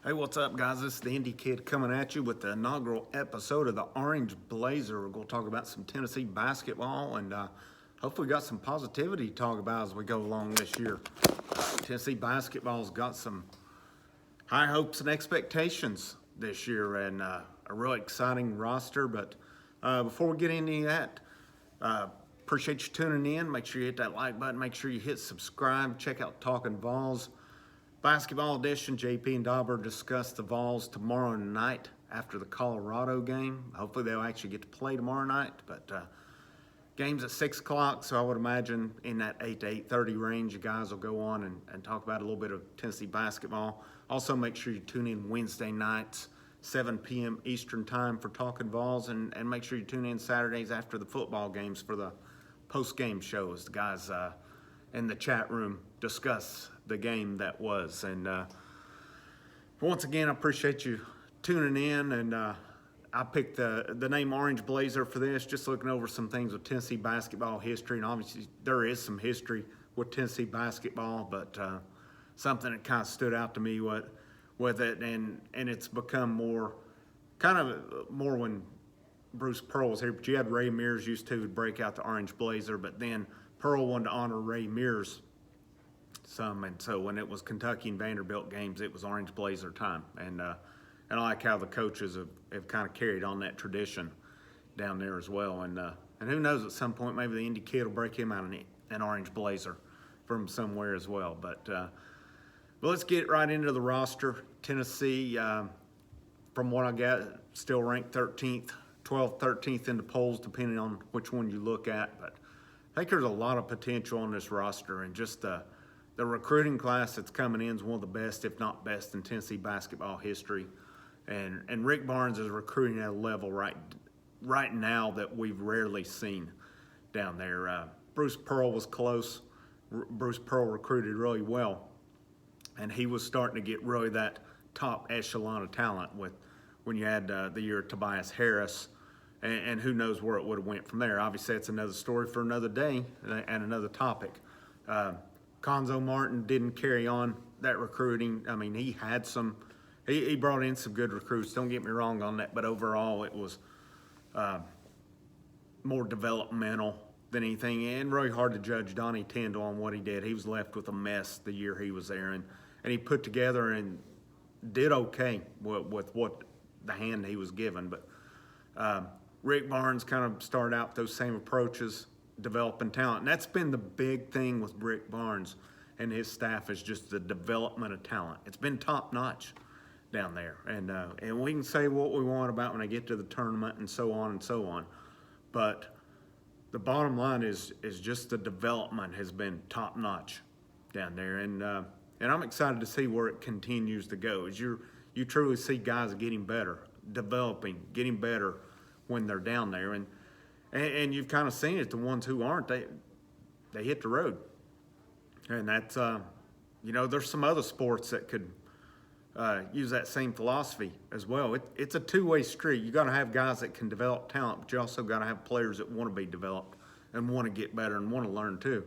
Hey, what's up, guys? This is the Indy Kid coming at you with the inaugural episode of the Orange Blazer. We're going to talk about some Tennessee basketball and hopefully got some positivity to talk about as we go along this year. Tennessee basketball's got some high hopes and expectations this year and a really exciting roster. But before we get into that, appreciate you tuning in. Make sure you hit that like button. Make sure you hit subscribe. Check out Talking Vols. Basketball edition, JP and Dauber discuss the Vols tomorrow night after the Colorado game. Hopefully they'll actually get to play tomorrow night, but game's at 6 o'clock, so I would imagine in that 8 to 8:30 range, you guys will go on and talk about a little bit of Tennessee basketball. Also, make sure you tune in Wednesday nights, 7 p.m. Eastern time for Talking Vols, and make sure you tune in Saturdays after the football games for the post-game shows. The guys in the chat room discuss the game that was. And once again, I appreciate you tuning in. And I picked the name Orange Blazer for this, just looking over some things with Tennessee basketball history. And obviously, there is some history with Tennessee basketball, but something that kind of stood out to me with it. And it's become more when Bruce Pearl was here. But you had Ray Mears used to break out the Orange Blazer, but then Pearl wanted to honor Ray Mears some, and so when it was Kentucky and Vanderbilt games, it was Orange Blazer time, and I like how the coaches have kind of carried on that tradition down there as well, and who knows, at some point maybe the Indy Kid will break him out an Orange Blazer from somewhere as well. But let's get right into the roster. Tennessee, from what I got, still ranked 13th, 12th, 13th in the polls, depending on which one you look at, but I think there's a lot of potential on this roster, and just the recruiting class that's coming in is one of the best, if not best, in Tennessee basketball history. And Rick Barnes is recruiting at a level right now that we've rarely seen down there. Bruce Pearl was close. Bruce Pearl recruited really well, and he was starting to get really that top echelon of talent when you had the year of Tobias Harris. And who knows where it would have went from there. Obviously, that's another story for another day and another topic. Conzo Martin didn't carry on that recruiting. I mean, he brought in some good recruits. Don't get me wrong on that, but overall it was more developmental than anything, and really hard to judge Donnie Tyndall on what he did. He was left with a mess the year he was there, and he put together and did okay with what the hand he was given, but Rick Barnes kind of started out those same approaches, developing talent. And that's been the big thing with Rick Barnes and his staff, is just the development of talent. It's been top-notch down there. And we can say what we want about when I get to the tournament and so on and so on. But the bottom line is just the development has been top-notch down there. And I'm excited to see where it continues to go. As you truly see guys getting better, developing, getting better when they're down there, and you've kind of seen it. The ones who aren't, they hit the road, and that's there's some other sports that could use that same philosophy as well. It's a two-way street. You got to have guys that can develop talent, but you also got to have players that want to be developed and want to get better and want to learn too.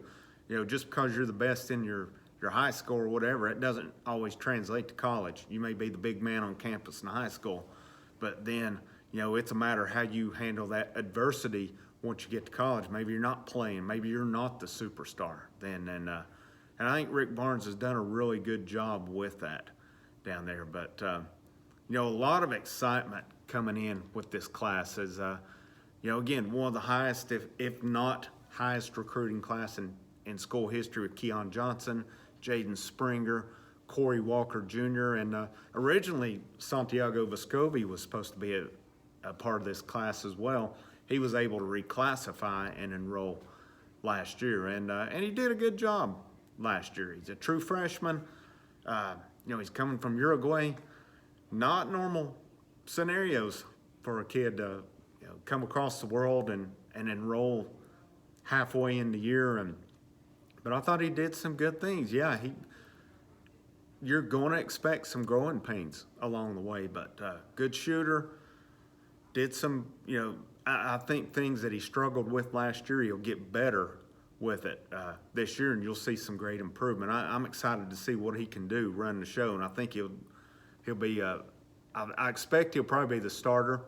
Just because you're the best in your high school or whatever, it doesn't always translate to college. You may be the big man on campus in high school, but then it's a matter of how you handle that adversity once you get to college. Maybe you're not playing. Maybe you're not the superstar then. And I think Rick Barnes has done a really good job with that down there. But, a lot of excitement coming in with this class is, again, one of the highest, if not highest recruiting class in school history, with Keon Johnson, Jaden Springer, Corey Walker Jr., and originally Santiago Vescovi was supposed to be a part of this class as well. He was able to reclassify and enroll last year, and he did a good job last year. He's a true freshman. He's coming from Uruguay. Not normal scenarios for a kid to come across the world and enroll halfway in the year. But I thought he did some good things. Yeah, you're going to expect some growing pains along the way, but good shooter. Did some, I think things that he struggled with last year, he'll get better with it this year, and you'll see some great improvement. I'm excited to see what he can do running the show, and I think he'll be. I expect he'll probably be the starter,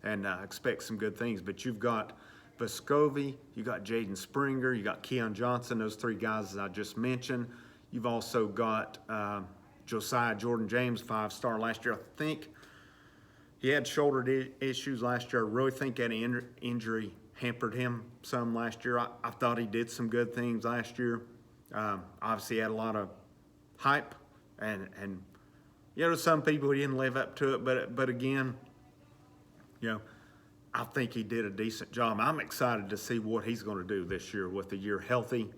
and I expect some good things. But you've got Vescovi, you got Jaden Springer, you got Keon Johnson. Those three guys that I just mentioned. You've also got Josiah Jordan James, 5-star last year. I think he had shoulder issues last year. I really think that injury hampered him some last year. I thought he did some good things last year. Obviously, he had a lot of hype, and some people he didn't live up to it. But again, I think he did a decent job. I'm excited to see what he's going to do this year with the year healthy,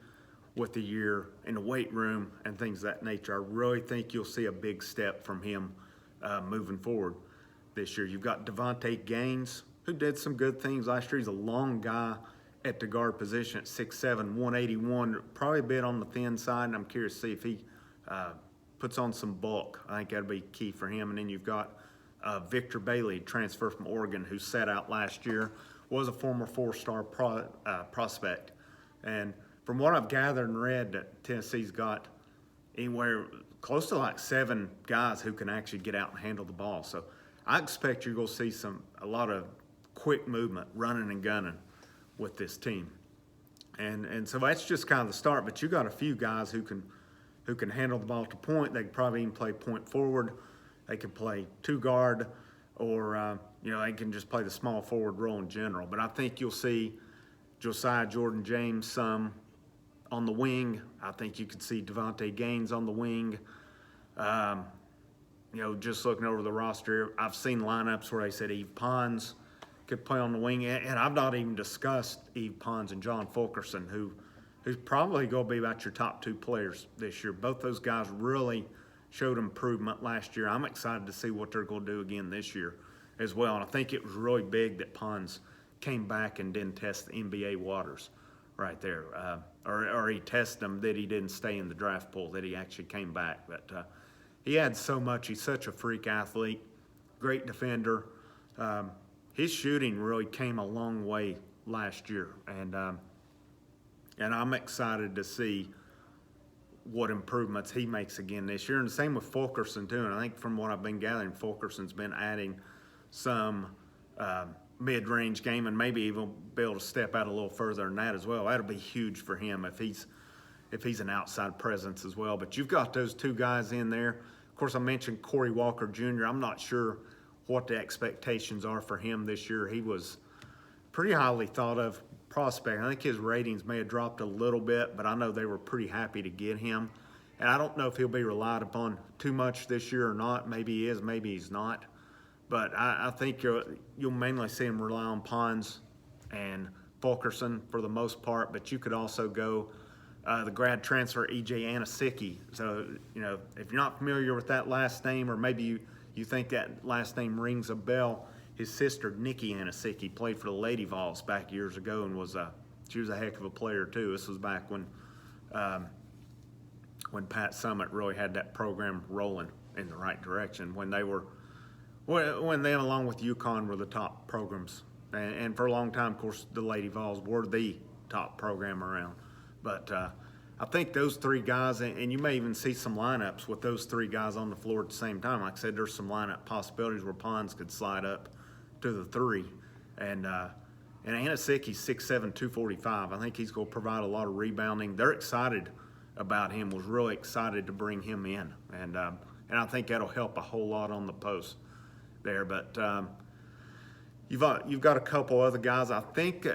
with the year in the weight room and things of that nature. I really think you'll see a big step from him moving forward this year. You've got Devontae Gaines, who did some good things last year. He's a long guy at the guard position at 6'7", 181, probably a bit on the thin side, and I'm curious to see if he puts on some bulk. I think that'll be key for him. And then you've got Victor Bailey, transfer from Oregon, who sat out last year, was a former 4-star prospect. And from what I've gathered and read, that Tennessee's got anywhere close to like 7 guys who can actually get out and handle the ball. So I expect you're going to see a lot of quick movement, running and gunning with this team. And so that's just kind of the start. But you got a few guys who can handle the ball to point. They can probably even play point forward. They can play 2-guard, or they can just play the small forward role in general. But I think you'll see Josiah Jordan James some on the wing. I think you could see Devontae Gaines on the wing. Just looking over the roster, I've seen lineups where they said Yves Pons could play on the wing, and I've not even discussed Yves Pons and John Fulkerson, who's probably going to be about your top 2 players this year. Both those guys really showed improvement last year. I'm excited to see what they're going to do again this year as well. And I think it was really big that Pons came back and didn't test the NBA waters right there. Or he tested them, that he didn't stay in the draft pool, that he actually came back. But he had so much. He's such a freak athlete, great defender. His shooting really came a long way last year. And I'm excited to see what improvements he makes again this year. And the same with Fulkerson too. And I think from what I've been gathering, Fulkerson's been adding some mid-range game, and maybe even be able to step out a little further than that as well. That'll be huge for him if he's an outside presence as well. But you've got those 2 guys in there. Of course, I mentioned Corey Walker Jr. I'm not sure what the expectations are for him this year. He was pretty highly thought of prospect. I think his ratings may have dropped a little bit, but I know they were pretty happy to get him. And I don't know if he'll be relied upon too much this year or not. Maybe he is, maybe he's not. But I think you'll mainly see him rely on Pons and Fulkerson for the most part. But you could also go the grad transfer E.J. Anasicki. So, if you're not familiar with that last name, or maybe you think that last name rings a bell, his sister, Nikki Anasicki, played for the Lady Vols back years ago, and she was a heck of a player too. This was back when Pat Summitt really had that program rolling in the right direction, when they along with UConn were the top programs. And for a long time, of course, the Lady Vols were the top program around. But I think those 3 guys, and you may even see some lineups with those 3 guys on the floor at the same time. Like I said, there's some lineup possibilities where Pons could slide up to the 3. And Anasicki's 6'7", 245. I think he's going to provide a lot of rebounding. They're excited about him, was really excited to bring him in. And I think that'll help a whole lot on the post there. But you've got a couple other guys. I think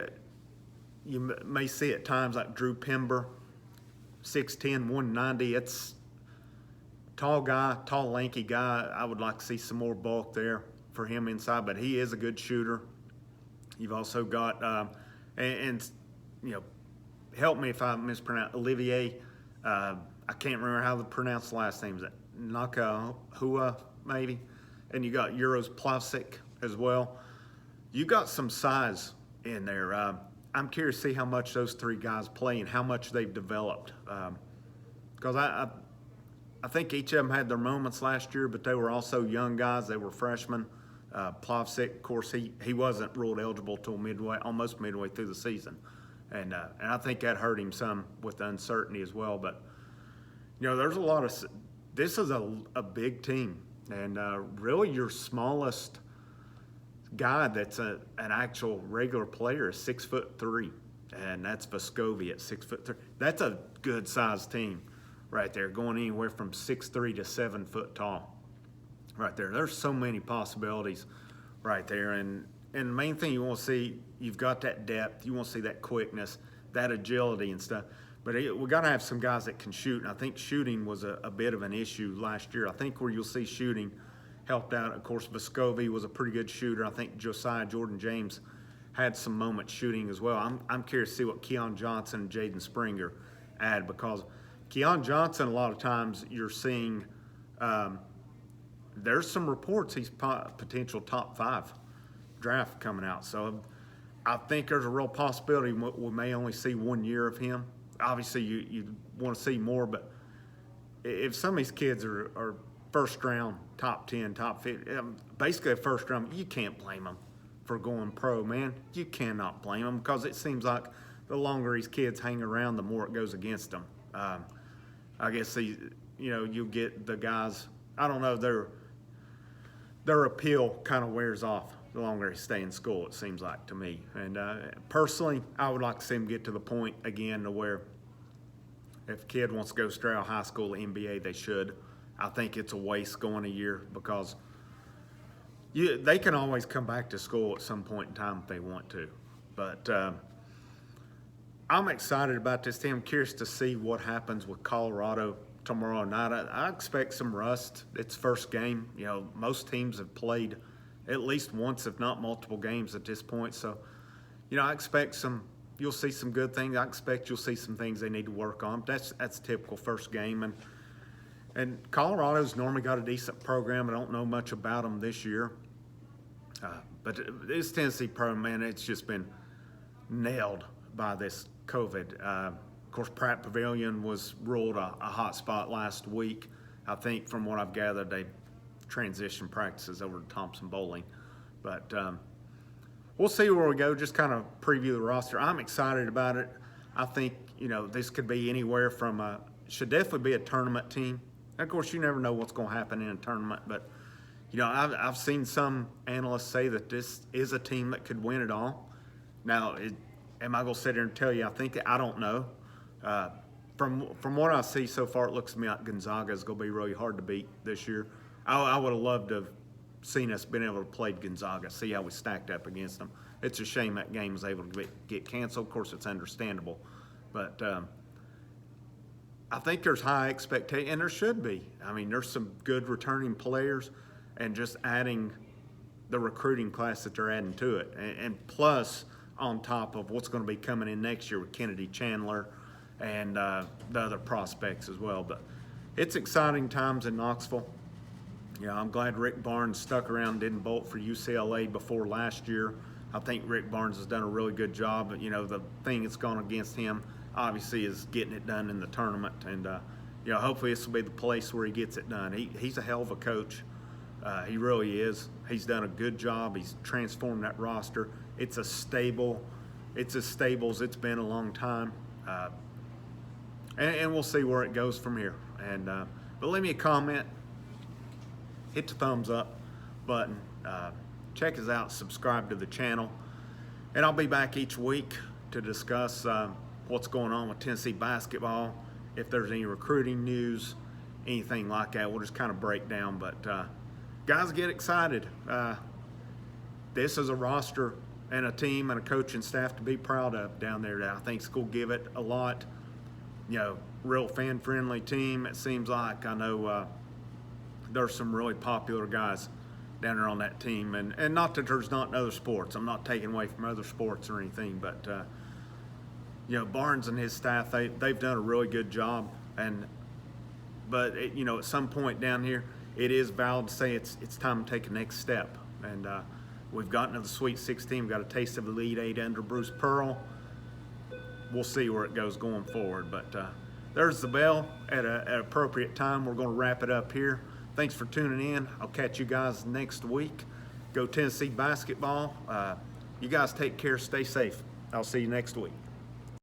you may see at times like Drew Pember, 6'10", 190. It's tall guy, tall, lanky guy. I would like to see some more bulk there for him inside, but he is a good shooter. You've also got, help me if I mispronounce, Olivier. I can't remember how to pronounce the last name. Is it Nakahua, maybe? And you got Euros Plavsic as well. You got some size in there. I'm curious to see how much those 3 guys play and how much they've developed. Because I think each of them had their moments last year, but they were also young guys. They were freshmen. Plavsic, of course, he wasn't ruled eligible till almost midway through the season. And I think that hurt him some with the uncertainty as well. But, there's a lot of – this is a big team. And really your smallest guy that's an actual regular player is 6'3", and that's Vescovi at 6'3". That's a good sized team right there, going anywhere from 6'3" to 7 foot tall. Right there, there's so many possibilities right there, and the main thing you want to see, you've got that depth, you want to see that quickness, that agility and stuff. But we got to have some guys that can shoot, and I think shooting was a bit of an issue last year. I think where you'll see shooting helped out. Of course, Vescovi was a pretty good shooter. I think Josiah Jordan-James had some moments shooting as well. I'm curious to see what Keon Johnson and Jaden Springer add, because Keon Johnson, a lot of times you're seeing there's some reports he's potential top 5 draft coming out. So I think there's a real possibility we may only see 1 year of him. Obviously, you want to see more, but if some of these kids are first round, top 10, top 50, basically a first round, you can't blame them for going pro, man. You cannot blame them, because it seems like the longer these kids hang around, the more it goes against them. I guess you get the guys, I don't know, their appeal kind of wears off the longer they stay in school, it seems like to me. And personally, I would like to see them get to the point again to where if a kid wants to go straight out of high school to NBA, they should. I think it's a waste going a year, because they can always come back to school at some point in time if they want to. But I'm excited about this team. I'm curious to see what happens with Colorado tomorrow night. I expect some rust. It's first game. Most teams have played at least once, if not multiple games at this point. So, I expect you'll see some good things. I expect you'll see some things they need to work on. That's typical first game. And Colorado's normally got a decent program. I don't know much about them this year. But this Tennessee program, man, it's just been nailed by this COVID. Of course, Pratt Pavilion was ruled a hot spot last week. I think from what I've gathered, they transitioned practices over to Thompson Bowling. But we'll see where we go, just kind of preview the roster. I'm excited about it. I think, this could be anywhere from should definitely be a tournament team. And of course, you never know what's going to happen in a tournament, but I've seen some analysts say that this is a team that could win it all. Now, am I going to sit here and tell you I don't know. From what I see so far, it looks to me like Gonzaga is going to be really hard to beat this year. I would have loved to have seen us been able to play Gonzaga, see how we stacked up against them. It's a shame that game was able to get canceled. Of course, it's understandable. But I think there's high expectation, and there should be. I mean, there's some good returning players, and just adding the recruiting class that they're adding to it. And plus, on top of what's going to be coming in next year with Kennedy Chandler and the other prospects as well. But it's exciting times in Knoxville. I'm glad Rick Barnes stuck around, didn't bolt for UCLA before last year. I think Rick Barnes has done a really good job. But, the thing that's gone against him, obviously, is getting it done in the tournament. And, hopefully this will be the place where he gets it done. He's a hell of a coach. He really is. He's done a good job. He's transformed that roster. It's as stable as it's been a long time. And we'll see where it goes from here. And but leave me a comment. Hit the thumbs up button. Check us out. Subscribe to the channel. And I'll be back each week to discuss what's going on with Tennessee basketball. If there's any recruiting news, anything like that, we'll just kind of break down. But guys, get excited. This is a roster and a team and a coaching staff to be proud of down there. I think school give it a lot. Real fan-friendly team, it seems like. I know there's some really popular guys down there on that team. And not that there's not in other sports. I'm not taking away from other sports or anything. But, Barnes and his staff, they've done a really good job. But at some point down here, it is valid to say it's time to take a next step. And we've gotten to the Sweet 16. We've got a taste of the Elite 8 under Bruce Pearl. We'll see where it goes going forward. But there's the bell at an appropriate time. We're going to wrap it up here. Thanks for tuning in. I'll catch you guys next week. Go Tennessee basketball. You guys take care. Stay safe. I'll see you next week.